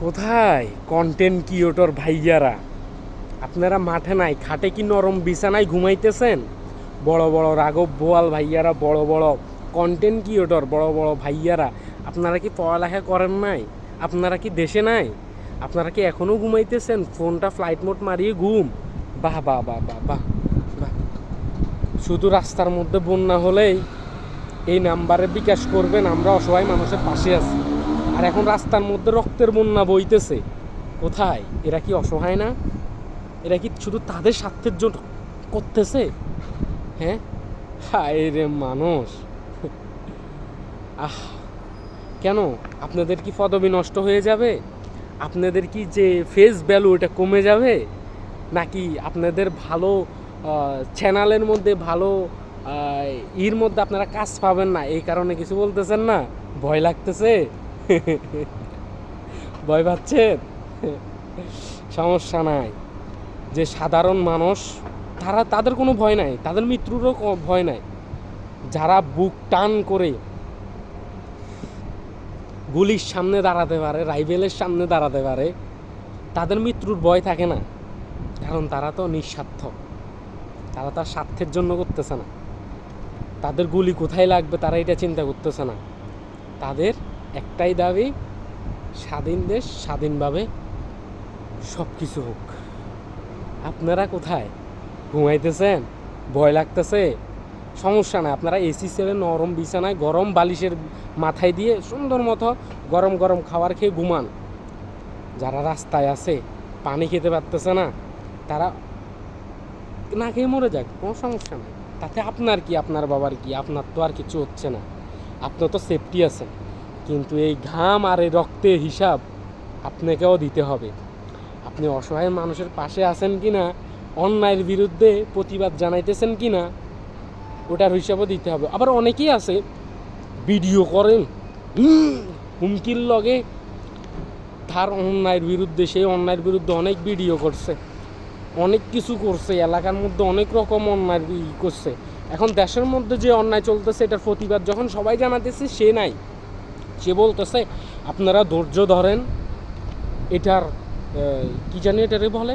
কোথায় content creator ভাইয়ারা? আপনারা মাঠে নাই, খাটে কি নরম বিছানায় ঘুমাইতেছেন? বড় বড় রাঘব বোয়াল ভাইয়ারা, বড় বড় কন্টেন্ট ক্রিয়েটর, বড় বড় ভাইয়ারা, আপনারা কি পড়ালেখা করেন নাই? আপনারা কি দেশে নাই? আপনারা কি এখনও ঘুমাইতেছেন? ফোনটা ফ্লাইট মোড মারিয়ে ঘুম? বাহ বাহ বাহ বাহ বাহ বাহ। শুধু রাস্তার মধ্যে বন্যা হলেই এই নাম্বারে বিকাশ করবেন, আমরা অসহায় মানুষের পাশে আছি। আর এখন রাস্তার মধ্যে রক্তের বন্যা বইতেছে। কোথায়? এরা কি অসহায় না? এরা কি শুধু তাদের স্বার্থের জন্য করতেছে? হ্যাঁ, হায় রে মানুষ। আহ, কেন? আপনাদের কি পদবি নষ্ট হয়ে যাবে? আপনাদের কি যে ফেস ভ্যালু এটা কমে যাবে? নাকি আপনাদের ভালো চ্যানেলের মধ্যে ভালো এর মধ্যে আপনারা কাজ পাবেন না, এই কারণে কিছু বলতেছেন না? ভয় লাগতেছে? ভয় পাচ্ছেন? সমস্যা নাই। যে সাধারণ মানুষ, তাদের কোনো ভয় নাই, তাদের মৃত্যুরও ভয় নাই। যারা বুক টান করে গুলির সামনে দাঁড়াতে পারে, রাইফেলের সামনে দাঁড়াতে পারে, তাদের মৃত্যুর ভয় থাকে না। কারণ তারা তো নিঃস্বার্থ, তারা তার স্বার্থের জন্য করতেছে না। তাদের গুলি কোথায় লাগবে তারা এটা চিন্তা করতেছে না। তাদের একটাই দাবি, স্বাধীন দেশ, স্বাধীনভাবে সব কিছু হোক। আপনারা কোথায়? ঘুমাইতেছেন? ভয় লাগতেছে? সমস্যা না, আপনারা এসি ছেড়ে নরম বিছানায় গরম বালিশের মাথায় দিয়ে সুন্দর মতো গরম গরম খাবার খেয়ে ঘুমান। যারা রাস্তায় আছে, পানি খেতে পারতেছে না, তারা না খেয়ে মরে যাক, কোনো সমস্যা নেই। তাতে আপনার কি, আপনার বাবার কি? আপনার তো আর কিছু হচ্ছে না, আপনার তো সেফটি আছেন। কিন্তু এই ঘাম আর এই রক্তের হিসাব আপনাকেও দিতে হবে। আপনি অসহায় মানুষের পাশে আছেন কি না, অন্যায়ের বিরুদ্ধে প্রতিবাদ জানাইতেছেন কি না, ওটার হিসাবও দিতে হবে। আবার অনেকেই আছে ভিডিও করেন হুমকির লগে, তার অন্যায়ের বিরুদ্ধে, সেই অন্যায়ের বিরুদ্ধে অনেক ভিডিও করছে, অনেক কিছু করছে, এলাকার মধ্যে অনেক রকম অন্যায় করছে। এখন দেশের মধ্যে যে অন্যায় চলতেছে এটার প্রতিবাদ যখন সবাই জানাতেছে, সে নাই, সে বলতেছে আপনারা ধৈর্য ধরেন, এটার কী জানি এটারে বলে,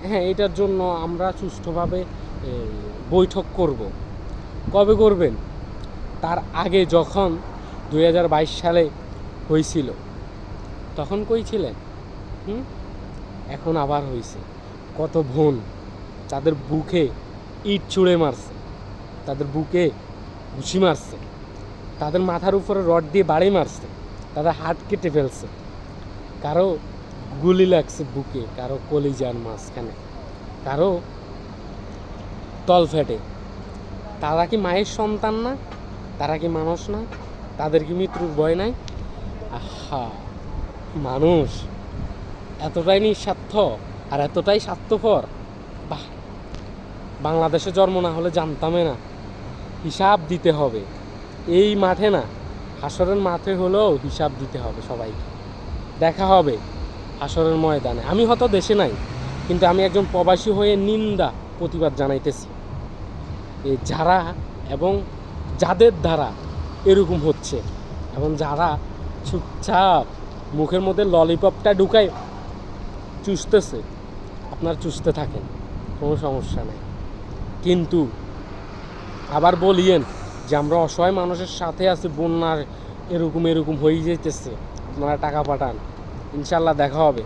হ্যাঁ, এটার জন্য আমরা সুষ্ঠুভাবে বৈঠক করব। কবে করবেন? তার আগে যখন 2022 সালে হয়েছিল তখন কই ছিলেন? এখন আবার হয়েছে। কত বোন তাদের বুকে ইট ছুঁড়ে মারছে, তাদের বুকে ঘুষি মারছে, তাদের মাথার উপরে রড দিয়ে বাড়ি মারছে, তাদের হাত কেটে ফেলছে, কারো গুলি লাগছে বুকে, কারো কলিজার মাঝখানে, কারো তল ফেটে। তারা কি মায়ের সন্তান না? তারা কি মানুষ না? তাদের কি মৃত্যুর ভয় নাই? আহা, মানুষ এতটাই নিঃস্বার্থ আর এতটাই স্বার্থপর? বাহ, বাংলাদেশে জন্ম না হলে জানতামই না। হিসাব দিতে হবে এই মাঠে না, হাসরের মাঠে হলেও হিসাব দিতে হবে সবাইকে। দেখা হবে হাসরের ময়দানে। আমি হয়তো দেশে নাই, কিন্তু আমি একজন প্রবাসী হয়ে নিন্দা প্রতিবাদ জানাইতেছি এই যারা এবং যাদের দ্বারা এরকম হচ্ছে, এবং যারা চুপচাপ মুখের মধ্যে ললিপপটা ঢুকায় চুষতেছে। আপনার চুষতে থাকেন, কোনো সমস্যা নেই, কিন্তু আবার বলিয়েন যে আমরা অসহায় মানুষের সাথে আছি, বন্যার এরকম হয়ে যেতেছে, আপনারা টাকা পাঠান। ইনশাল্লাহ দেখা হবে।